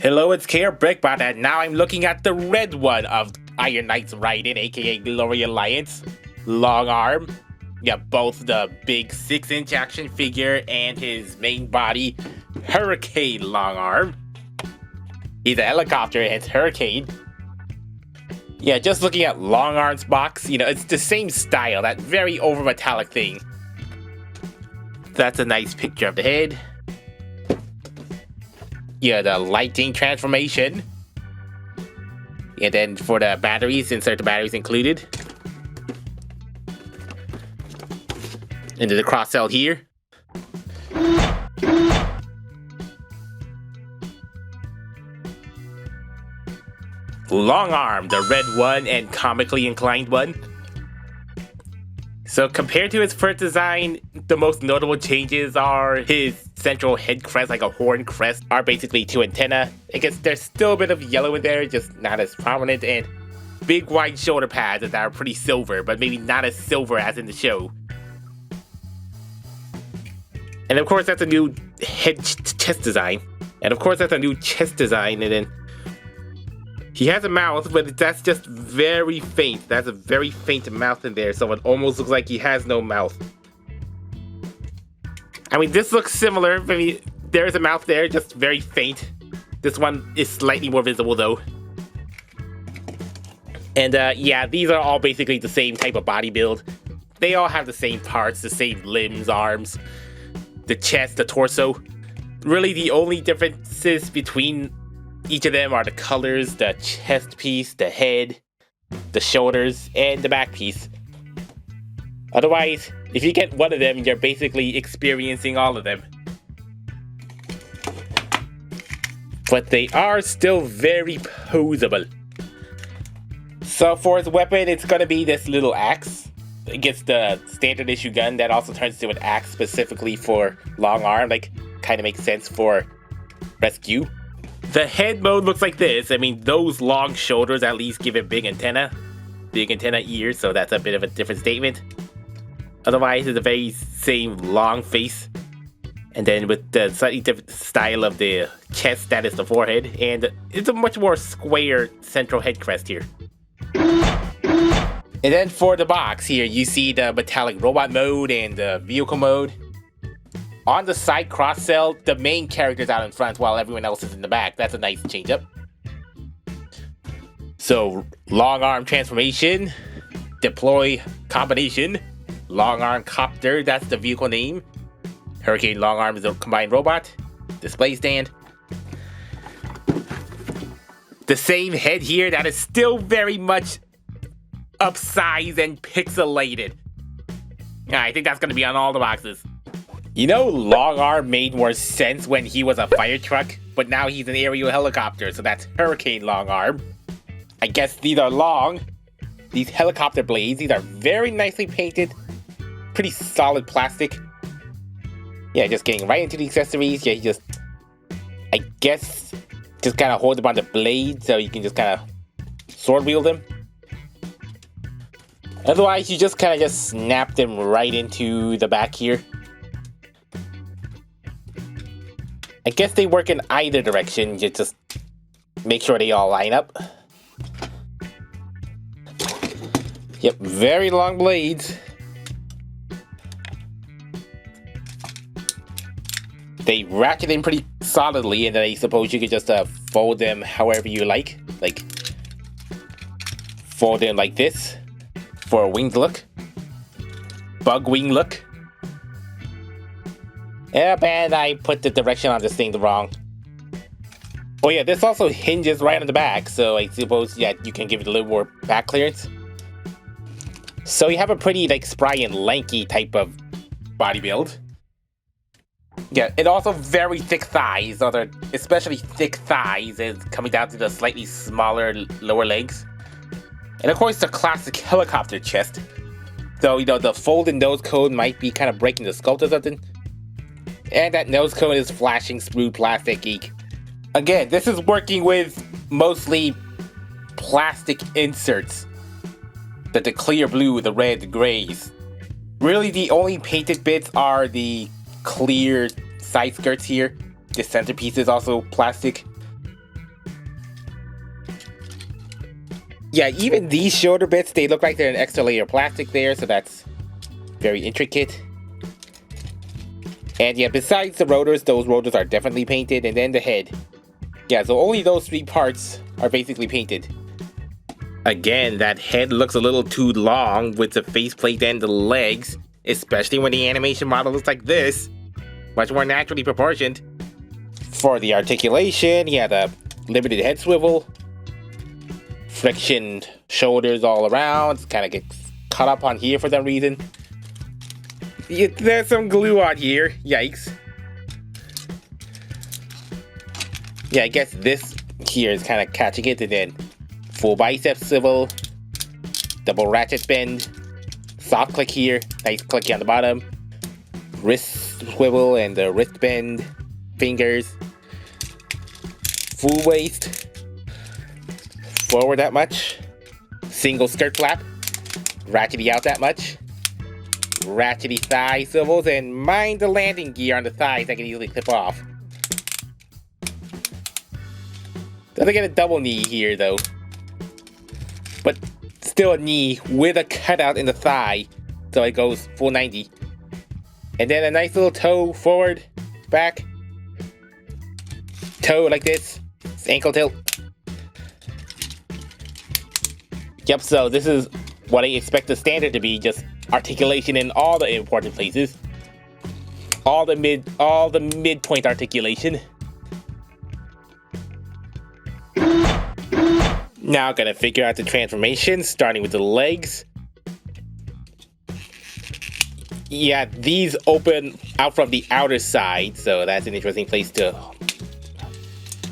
Hello, it's KRBrickBot, and now I'm looking at the red one of Iron Knight's Raiden, aka Glory Alliance, Longarm. Yeah, both the big 6-inch action figure and his main body, Hurricane Longarm. He's a helicopter, hence Hurricane. Yeah, just looking at Longarm's box, it's the same style, that very over metallic thing. That's a nice picture of the head. Yeah, the lighting transformation. And then for the batteries, insert the batteries included. Into the cross cell here. Longarm, the red one and comically inclined one. So compared to his first design, the most notable changes are his central head crest, like a horn crest, are basically 2 antennae. I guess there's still a bit of yellow in there, just not as prominent, and big wide shoulder pads that are pretty silver, but maybe not as silver as in the show. And of course that's a new chest design. And then he has a mouth, but that's just very faint. That's a very faint mouth in there, so it almost looks like he has no mouth. I mean, this looks similar. I mean, there's a mouth there, just very faint. This one is slightly more visible, though. And yeah, these are all basically the same type of body build. They all have the same parts, the same limbs, arms, the chest, the torso. Really, the only differences between each of them are the colors, the chest piece, the head, the shoulders, and the back piece. Otherwise, if you get one of them, you're basically experiencing all of them. But they are still very poseable. So for his weapon, it's gonna be this little axe. It gets the standard issue gun that also turns into an axe specifically for Longarm. Like, kind of makes sense for rescue. The head mode looks like this. I mean, those long shoulders at least give it big antenna ears, so that's a bit of a different statement. Otherwise, it's the very same long face. And then with the slightly different style of the chest, that is the forehead. And it's a much more square central head crest here. And then for the box here, you see the metallic robot mode and the vehicle mode. On the side cross cell, the main character's out in front while everyone else is in the back. That's a nice change up. So, Longarm transformation, deploy combination, Longarm copter, that's the vehicle name. Hurricane Longarm is a combined robot, display stand. The same head here that is still very much upsized and pixelated. Yeah, I think that's going to be on all the boxes. You know, Longarm made more sense when he was a fire truck, but now he's an aerial helicopter, so that's Hurricane Longarm. I guess these are long. These helicopter blades, these are very nicely painted. Pretty solid plastic. Yeah, just getting right into the accessories. Yeah, he just, I guess, just kind of hold them on the blade so you can just kind of sword wield them. Otherwise, you just kind of just snap them right into the back here. I guess they work in either direction, you just make sure they all line up. Yep, very long blades. They ratchet in pretty solidly, and then I suppose you could just fold them however you like. Like, fold them like this for a winged look. Bug wing look. Yep, and I put the direction on this thing wrong. Oh yeah, this also hinges right on the back, so I suppose, yeah, you can give it a little more back clearance. So you have a pretty, like, spry and lanky type of body build. Yeah, it also very thick thighs, especially thick thighs, is coming down to the slightly smaller lower legs. And of course, the classic helicopter chest. So, the folded nose cone might be kind of breaking the sculpt or something. And that nose cone is flashing smooth plastic geek. Again, this is working with mostly plastic inserts. The clear blue, the red, the grays. Really, the only painted bits are the clear side skirts here. The centerpiece is also plastic. Yeah, even these shoulder bits, they look like they're an extra layer of plastic there, so that's very intricate. And yeah, besides the rotors, those rotors are definitely painted, and then the head. Yeah, so only those 3 parts are basically painted. Again, that head looks a little too long with the faceplate and the legs, especially when the animation model looks like this. Much more naturally proportioned. For the articulation, yeah, the limited head swivel. Friction shoulders all around. Kind of gets cut up on here for some reason. Yeah, there's some glue on here. Yikes. Yeah, I guess this here is kind of catching it, and then full bicep swivel, double ratchet bend, soft click here, nice clicky on the bottom, wrist swivel and the wrist bend, fingers, full waist, forward that much, single skirt flap, ratchety out that much, ratchety thigh swivels, and mind the landing gear on the thighs that can easily clip off. Doesn't get a double knee here though, but still a knee with a cutout in the thigh, so it goes full 90. And then a nice little toe forward, back, toe like this, ankle tilt. Yep, so this is what I expect the standard to be, just articulation in all the important places. All the midpoint articulation. Now gonna figure out the transformation, starting with the legs. Yeah, these open out from the outer side, so that's an interesting place to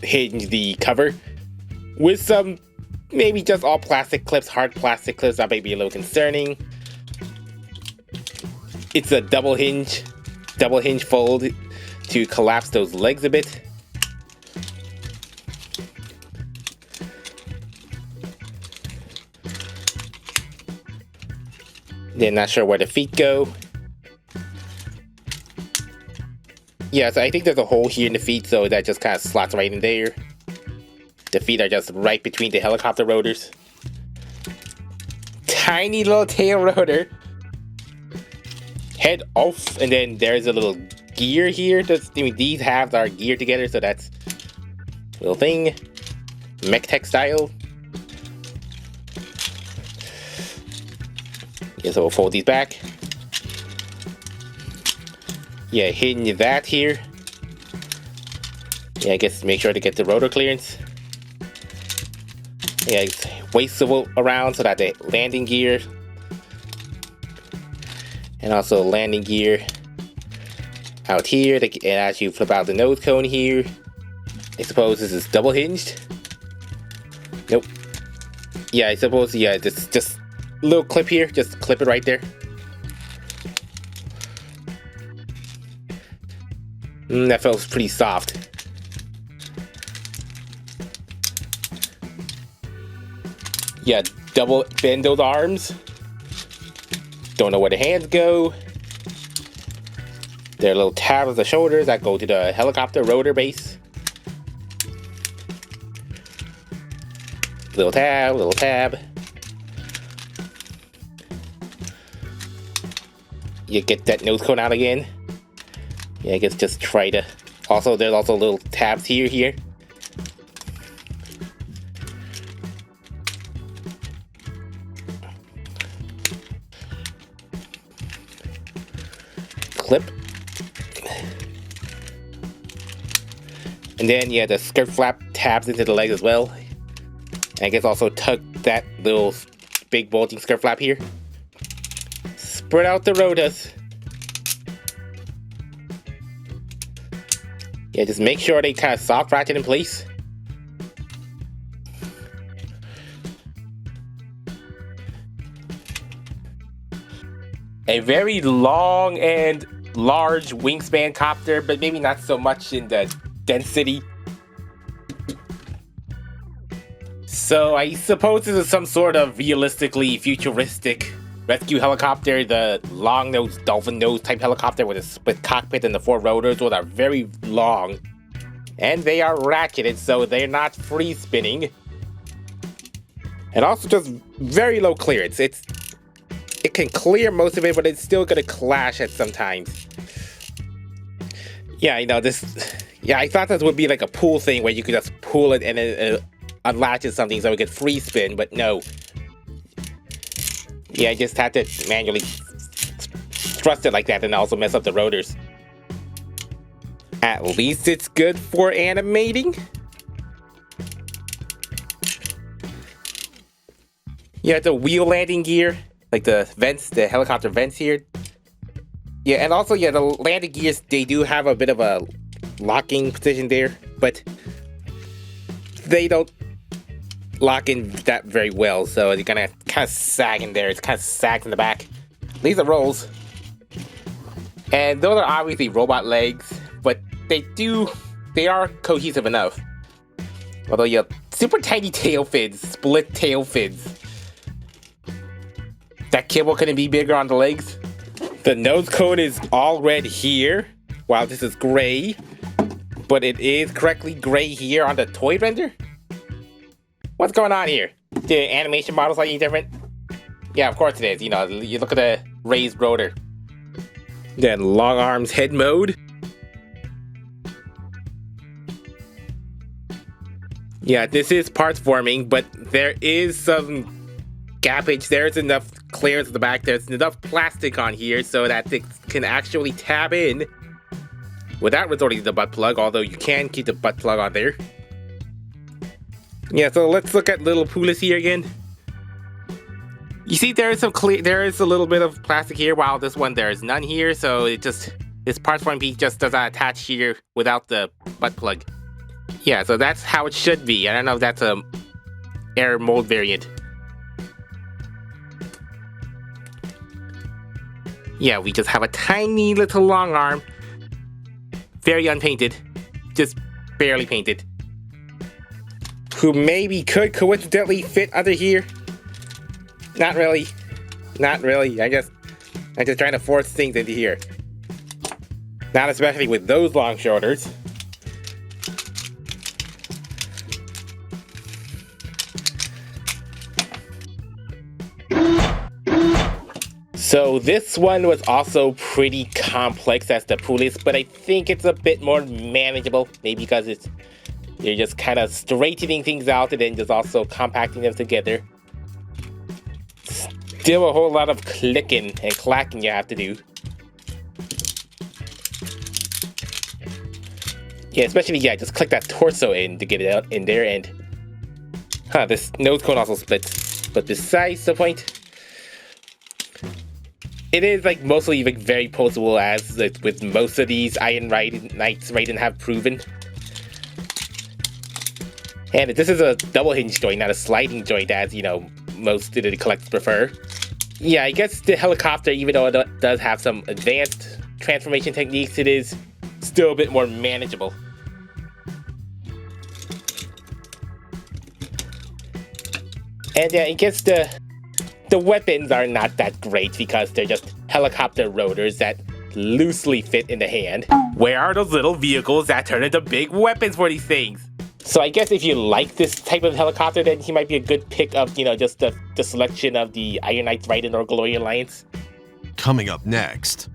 hinge the cover. With some, maybe just all plastic clips, hard plastic clips, that may be a little concerning. It's a double hinge fold to collapse those legs a bit. Then not sure where the feet go. Yeah, so I think there's a hole here in the feet, so that just kind of slots right in there. The feet are just right between the helicopter rotors. Tiny little tail rotor. Head off, and then there's a little gear here. These halves are geared together, so that's a little thing. Mech tech style. Yeah, so we'll fold these back. Yeah, hinge that here. Yeah, I guess make sure to get the rotor clearance. Yeah, waist swivel around so that the landing gear. And also landing gear out here. And as you flip out the nose cone here, I suppose this is double hinged. Nope. Yeah, I suppose, yeah, just little clip here, just clip it right there. That feels pretty soft. Yeah, double bend those arms. Don't know where the hands go. There are little tabs of the shoulders that go to the helicopter rotor base. Little tab, little tab. You get that nose cone out again. Yeah, I guess just try to. Also, there's also little tabs here. Clip. And then, yeah, the skirt flap tabs into the leg as well. And I guess also tuck that little big bulging skirt flap here. Spread out the rotors. Yeah, just make sure they kind of soft ratchet in place. A very long and large wingspan copter, but maybe not so much in the density. So I suppose this is some sort of realistically futuristic rescue helicopter, the long-nosed, dolphin-nose type helicopter with a split cockpit and the 4 rotors, those are very long. And they are ratcheted, so they're not free spinning. And also just very low clearance. It can clear most of it, but it's still gonna clash at some times. Yeah, you know, yeah, I thought this would be like a pool thing where you could just pull it and it unlatches something so it could free spin, but no. Yeah, I just had to manually thrust it like that and also mess up the rotors. At least it's good for animating. Yeah, the wheel landing gear, like the vents, the helicopter vents here. Yeah, and also, yeah, the landing gears, they do have a bit of a locking position there, but they don't lock in that very well, so you're gonna kind of sag in there. It's kind of sagged in the back. These are rolls. And those are obviously robot legs, but they are cohesive enough. Although, yeah, super tiny tail fins, split tail fins. That kibble couldn't be bigger on the legs. The nose cone is all red here, while this is gray. But it is correctly gray here on the toy render? What's going on here? The animation model slightly different? Yeah, of course it is. You know, you look at the raised rotor. Then Longarm's head mode. Yeah, this is parts forming, but there is some gappage. There's enough clearance at the back. There's enough plastic on here so that it can actually tab in without resorting to the butt plug, although you can keep the butt plug on there. Yeah, so let's look at little Pulis here again. You see there is a little bit of plastic here, while this one there is none here, so this parts forming piece just does not attach here without the butt plug. Yeah, so that's how it should be. I don't know if that's a air mold variant. Yeah, we just have a tiny little long arm. Very unpainted. Just barely painted. Who maybe could coincidentally fit under here. Not really. Not really. I'm just trying to force things into here. Not especially with those long shoulders. So this one was also pretty complex as the Pulis, but I think it's a bit more manageable. Maybe because you're just kind of straightening things out and then just also compacting them together. Still a whole lot of clicking and clacking you have to do. Yeah, especially, yeah, just click that torso in to get it out in there, and this nose cone also splits. But besides the point, it is like mostly like very posable, as like, with most of these Iron Knights Raiden have proven. And this is a double hinge joint, not a sliding joint, as you know most of the collectors prefer. Yeah, I guess the helicopter, even though it does have some advanced transformation techniques, it is still a bit more manageable. And yeah, I guess the weapons are not that great because they're just helicopter rotors that loosely fit in the hand. Where are those little vehicles that turn into big weapons for these things? So I guess if you like this type of helicopter, then he might be a good pick of, you know, just the selection of the Iron Knights Raiden or Glory Alliance. Coming up next.